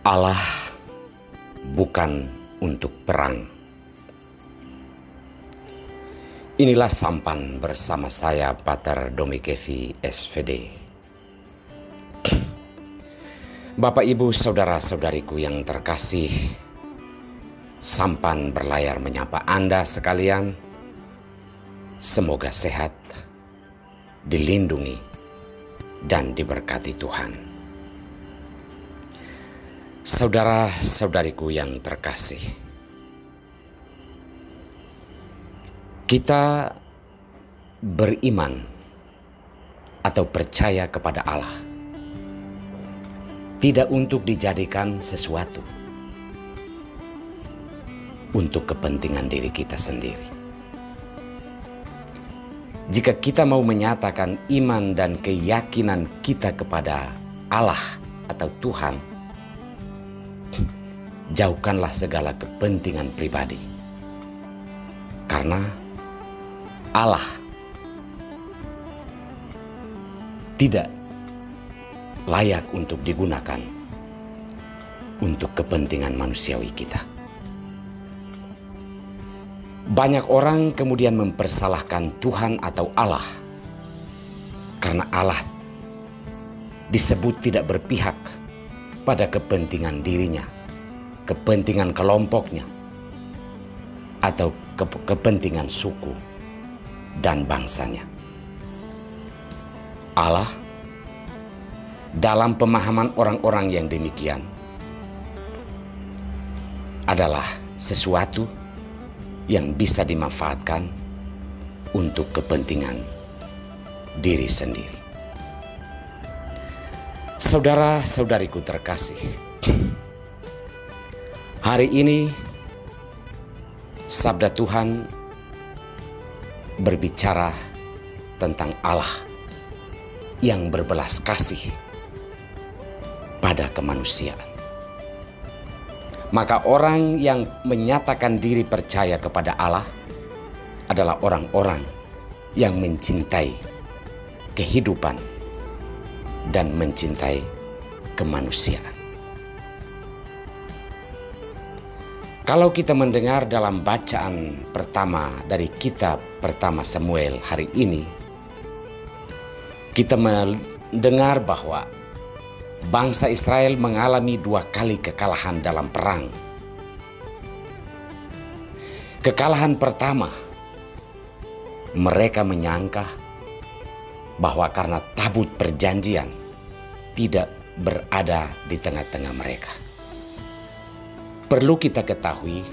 Allah bukan untuk perang. Inilah sampan bersama saya, Pater Domikevi SVD. Bapak, Ibu, saudara-saudariku yang terkasih, sampan berlayar menyapa Anda sekalian. Semoga sehat, dilindungi, dan diberkati Tuhan. Saudara-saudariku yang terkasih, kita beriman atau percaya kepada Allah tidak untuk dijadikan sesuatu untuk kepentingan diri kita sendiri. Jika kita mau menyatakan iman dan keyakinan kita kepada Allah atau Tuhan, jauhkanlah segala kepentingan pribadi. Karena Allah tidak layak untuk digunakan untuk kepentingan manusiawi kita. Banyak orang kemudian mempersalahkan Tuhan atau Allah karena Allah disebut tidak berpihak pada kepentingan dirinya, kepentingan kelompoknya, atau kepentingan suku dan bangsanya. Allah dalam pemahaman orang-orang yang demikian adalah sesuatu yang bisa dimanfaatkan untuk kepentingan diri sendiri. Saudara-saudariku terkasih, hari ini sabda Tuhan berbicara tentang Allah yang berbelas kasih pada kemanusiaan. Maka orang yang menyatakan diri percaya kepada Allah adalah orang-orang yang mencintai kehidupan dan mencintai kemanusiaan. Kalau kita mendengar dalam bacaan pertama dari kitab pertama Samuel hari ini, kita mendengar bahwa bangsa Israel mengalami 2 kali kekalahan dalam perang. Kekalahan pertama, mereka menyangka bahwa karena tabut perjanjian tidak berada di tengah-tengah mereka. Perlu kita ketahui,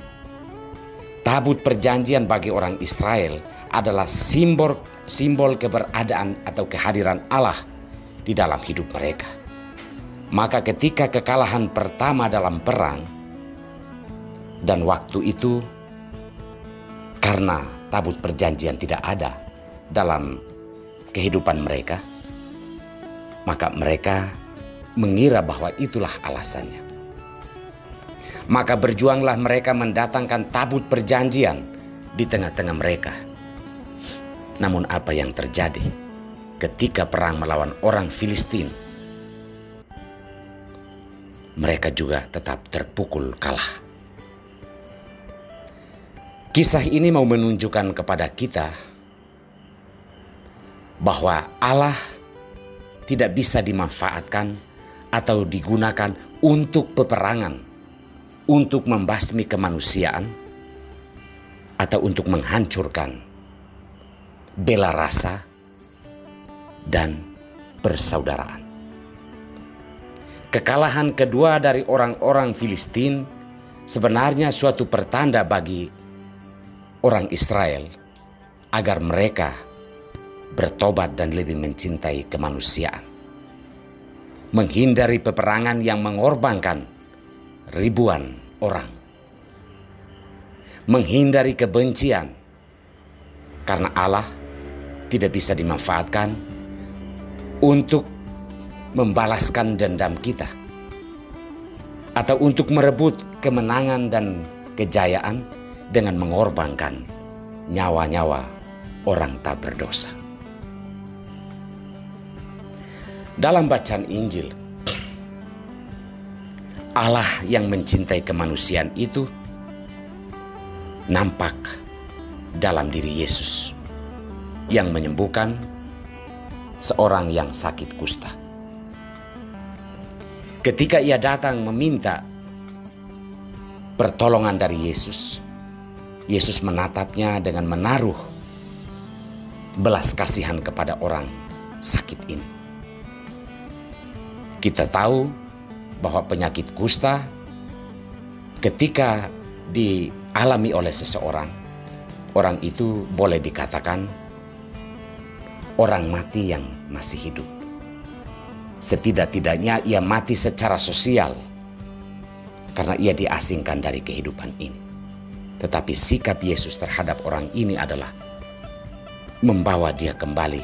tabut perjanjian bagi orang Israel adalah simbol keberadaan atau kehadiran Allah di dalam hidup mereka. Maka ketika kekalahan pertama dalam perang, dan waktu itu karena tabut perjanjian tidak ada dalam kehidupan mereka, maka mereka mengira bahwa itulah alasannya. Maka berjuanglah mereka mendatangkan tabut perjanjian di tengah-tengah mereka. Namun apa yang terjadi ketika perang melawan orang Filistin? Mereka juga tetap terpukul kalah. Kisah ini mau menunjukkan kepada kita bahwa Allah tidak bisa dimanfaatkan atau digunakan untuk peperangan, untuk membasmi kemanusiaan, atau untuk menghancurkan bela rasa dan persaudaraan. Kekalahan kedua dari orang-orang Filistin sebenarnya suatu pertanda bagi orang Israel agar mereka bertobat dan lebih mencintai kemanusiaan. Menghindari peperangan yang mengorbankan ribuan orang. Menghindari kebencian karena Allah tidak bisa dimanfaatkan untuk membalaskan dendam kita atau untuk merebut kemenangan dan kejayaan dengan mengorbankan nyawa-nyawa orang tak berdosa. Dalam bacaan Injil, Allah yang mencintai kemanusiaan itu nampak dalam diri Yesus yang menyembuhkan seorang yang sakit kusta. Ketika ia datang meminta pertolongan dari Yesus, Yesus menatapnya dengan menaruh belas kasihan kepada orang sakit ini. Kita tahu bahwa penyakit kusta ketika dialami oleh seseorang, orang itu boleh dikatakan orang mati yang masih hidup. Setidak-tidaknya ia mati secara sosial karena ia diasingkan dari kehidupan ini. Tetapi sikap Yesus terhadap orang ini adalah membawa dia kembali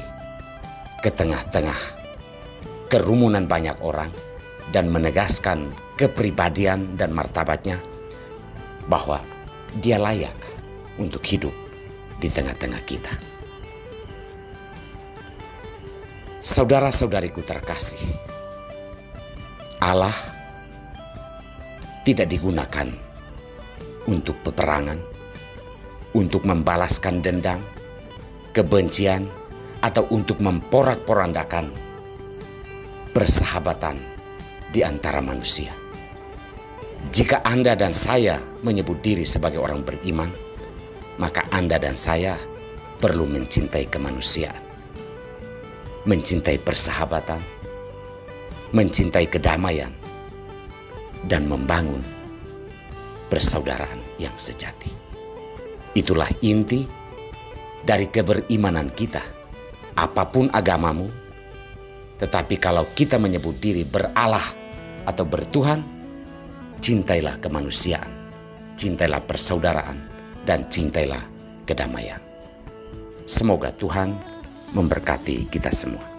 ke tengah-tengah kerumunan banyak orang dan menegaskan kepribadian dan martabatnya bahwa dia layak untuk hidup di tengah-tengah kita. Saudara-saudariku terkasih, Allah tidak digunakan untuk peperangan, untuk membalaskan dendam, kebencian, atau untuk memporak-porandakan persahabatan di antara manusia. Jika Anda dan saya menyebut diri sebagai orang beriman, maka Anda dan saya perlu mencintai kemanusiaan, mencintai persahabatan, mencintai kedamaian, dan membangun persaudaraan yang sejati. Itulah inti dari keberimanan kita. Apapun agamamu, tetapi kalau kita menyebut diri beralah atau bertuhan, cintailah kemanusiaan, cintailah persaudaraan, dan cintailah kedamaian. Semoga Tuhan memberkati kita semua.